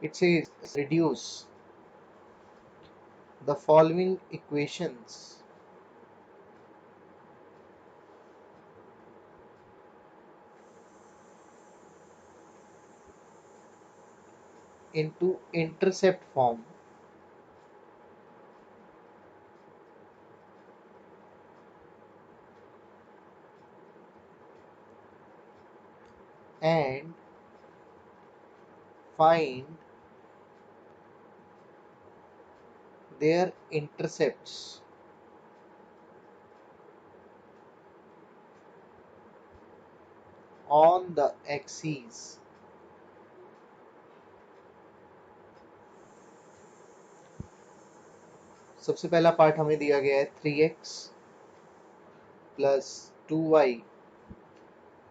It says reduce the following equations into intercept form and find their intercepts on the axes. सबसे पहला part हमें दिया गया है 3x plus 2y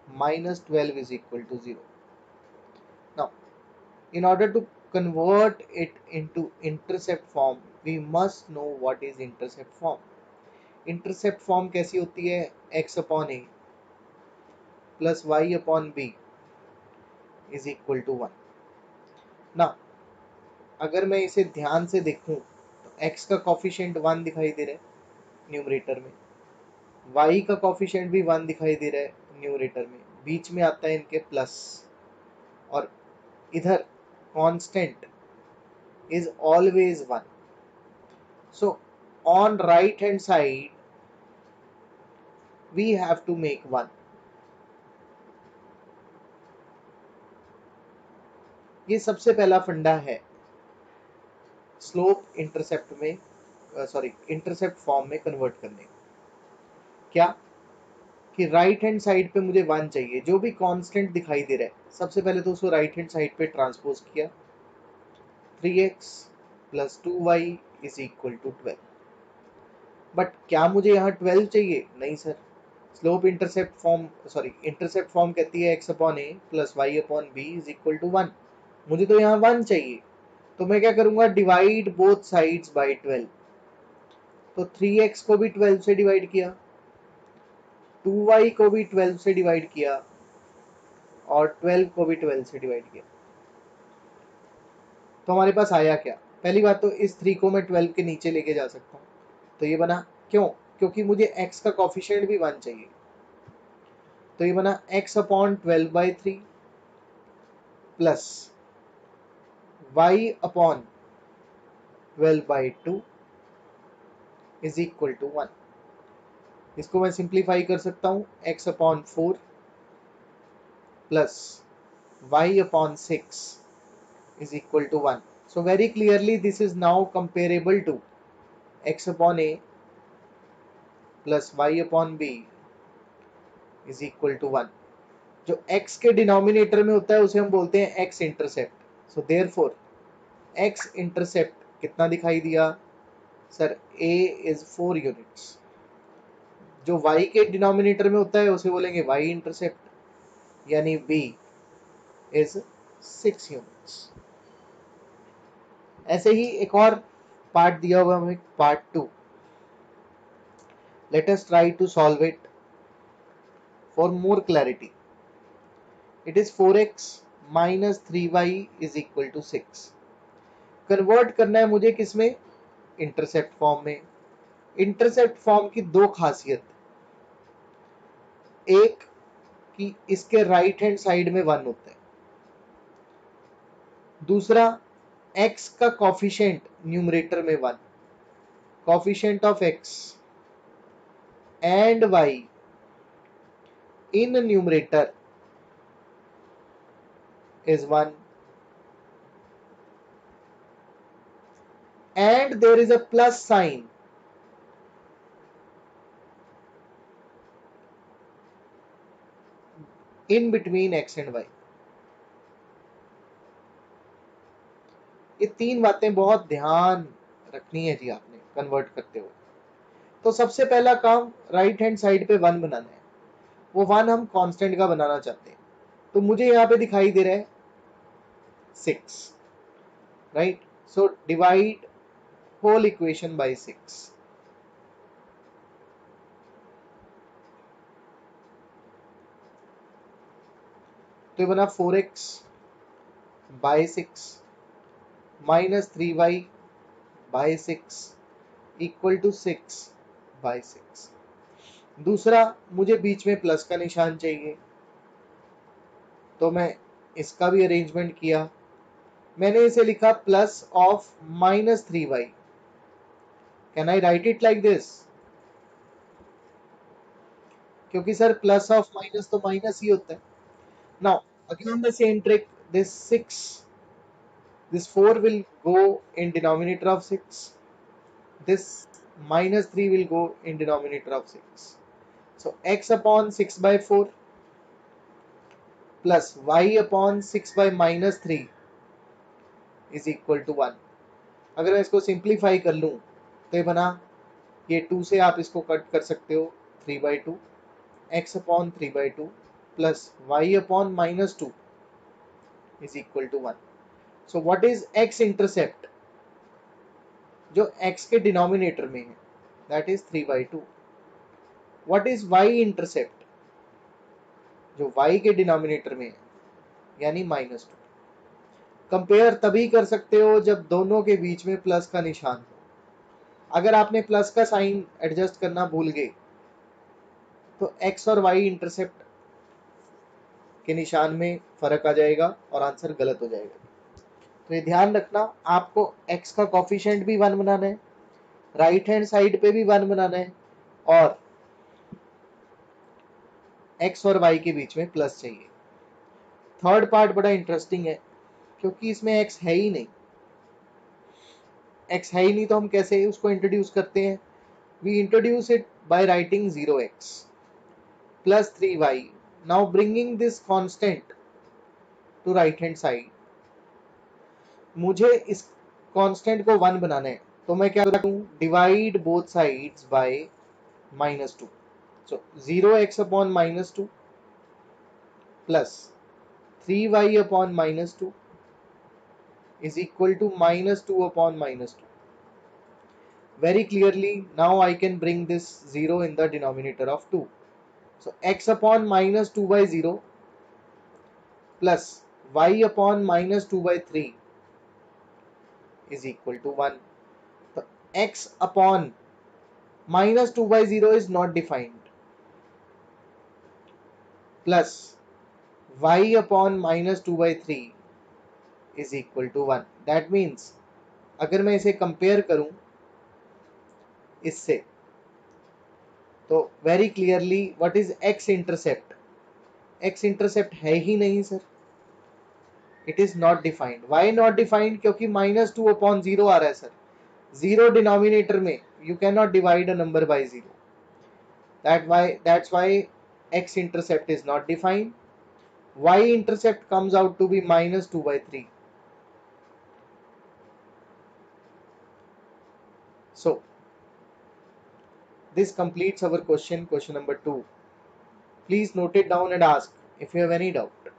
minus 12 is equal to 0. Now, in order to convert it into intercept form, we must know what is intercept form. Intercept form कैसी होती है? x upon a plus y upon b is equal to 1. Now, अगर मैं इसे ध्यान से देखूं तो x का कॉफिशिएंट 1 दिखाई दे रहा है न्यूमरेटर में, y का कॉफिशिएंट भी 1 दिखाई दे रहा है न्यूमरेटर में, बीच में आता है इनके प्लस, और इधर constant is always 1. So on right hand side we have to make 1. ये सबसे पहला फंडा है स्लोप इंटरसेप्ट में, सॉरी इंटरसेप्ट फॉर्म में कन्वर्ट करने का। क्या कि राइट हैंड साइड पे मुझे 1 चाहिए, जो भी कांस्टेंट दिखाई दे रहा है सबसे पहले तो उसको राइट हैंड साइड पे ट्रांसपोज किया, 3x plus 2y is equal to 12। But क्या मुझे यहाँ 12 चाहिए? नहीं sir, slope intercept form, sorry intercept form कहती है x upon a plus y upon B is equal to 1। मुझे तो यहाँ 1 चाहिए, तो मैं क्या करूंगा? Divide both sides by 12। तो 3x को भी 12 से डिवाइड किया, 2y को भी 12 से डिवाइड किया, और 12 को भी 12 से डिवाइड किया। तो हमारे पास आया क्या? पहली बात तो इस 3 को मैं 12 के नीचे लेके जा सकता हूँ, तो ये बना, क्यों? क्योंकि मुझे x का कॉफिशिएंट भी 1 चाहिए, तो ये बना x upon 12/3 plus y upon 12/2 is equal to 1। इसको मैं सिंप्लीफाई कर सकता हूँ, x अपॉन 4 plus y upon 6 is equal to 1. So very clearly this is now comparable to x upon a plus y upon b is equal to 1. जो x के denominator में होता है उसे हम बोलते हैं x intercept. So therefore x intercept कितना दिखाई दिया सर? a is 4 units. जो y के डिनोमिनेटर में होता है उसे बोलेंगे y इंटरसेप्ट, यानी b is 6 यूनिट्स। ऐसे ही एक और पार्ट दिया हुआ हमें, part 2। Let us try to solve it for more clarity. It is 4x minus 3y is equal to 6. Convert करना है मुझे किसमें? इंटरसेप्ट फॉर्म में। इंटरसेप्ट फॉर्म की दो खासियत, एक कि इसके राइट हैंड साइड में 1 होता है, दूसरा x का कॉफिशिएंट न्यूमरेटर में 1, coefficient of x and y in numerator is 1, and there is a plus sign in between x and y। ये तीन बातें बहुत ध्यान रखनी है जी आपने कन्वर्ट करते हुए। तो सबसे पहला काम राइट हैंड साइड पे 1 बनाना है, वो 1 हम कांस्टेंट का बनाना चाहते हैं, तो मुझे यहाँ पे दिखाई दे रहा है 6, right? So divide whole equation by 6। तो ये बना 4x bye 6 minus 3y/6 equal to 6/6। दूसरा, मुझे बीच में प्लस का निशान चाहिए, तो मैं इसका भी अरेंजमेंट किया। मैंने इसे लिखा plus of -3y। Can I right it like this? क्योंकि सर प्लस ऑफ माइनस तो माइनस ही होता है। Now again the same trick, this 4 will go in denominator of 6, this -3 will go in denominator of 6, so x upon 6/4 plus y upon 6/-3 is equal to 1। अगर मैं इसको simplify कर लूं तो ये बना, ये 2 से आप इसको कट कर सकते हो, 3/2 x upon 3/2 plus y upon -2 is equal to 1। so what is x intercept? जो x के डिनोमिनेटर में है, that is 3/2। what is y intercept? जो y के डिनोमिनेटर में है, यानी -2। कंपेयर तभी कर सकते हो जब दोनों के बीच में प्लस का निशान हो। अगर आपने प्लस का साइन एडजस्ट करना भूल गए तो x और y इंटरसेप्ट के निशान में फर्क आ जाएगा और आंसर गलत हो जाएगा। तो ये ध्यान रखना, आपको x का कोफिशिएंट भी 1 बनाना है, राइट हैंड साइड पे भी 1 बनाना है, और x और y के बीच में प्लस चाहिए। थर्ड पार्ट बड़ा इंटरेस्टिंग है, क्योंकि इसमें x है ही नहीं। x है ही नहीं तो हम कैसे उसको इंट्रोड्यूस करते हैं? We introduce it by writing 0x plus 3y। now bringing this constant to right hand side, मुझे इस कांस्टेंट को 1 बनाना है, तो मैं क्या करूं? Divide both sides by -2। so 0x upon -2 plus 3y upon -2 is equal to -2 upon -2। very clearly now I can bring this 0 in the denominator of 2, so x upon -2/0 plus y upon -2/3 is equal to 1। so x upon -2/0 is not defined, plus y upon -2/3 is equal to 1। that means अगर मैं इसे compare करूं इससे, तो very clearly what is x intercept? x intercept है ही नहीं sir, it is not defined. Why not defined? क्योंकि -2/0 आ रहा है सर, 0 डिनोमिनेटर में, you can not divide a number by 0, that's why x intercept is not defined। y intercept comes out to be -2/3। so this completes our question number 2। please note it down and ask if you have any doubt।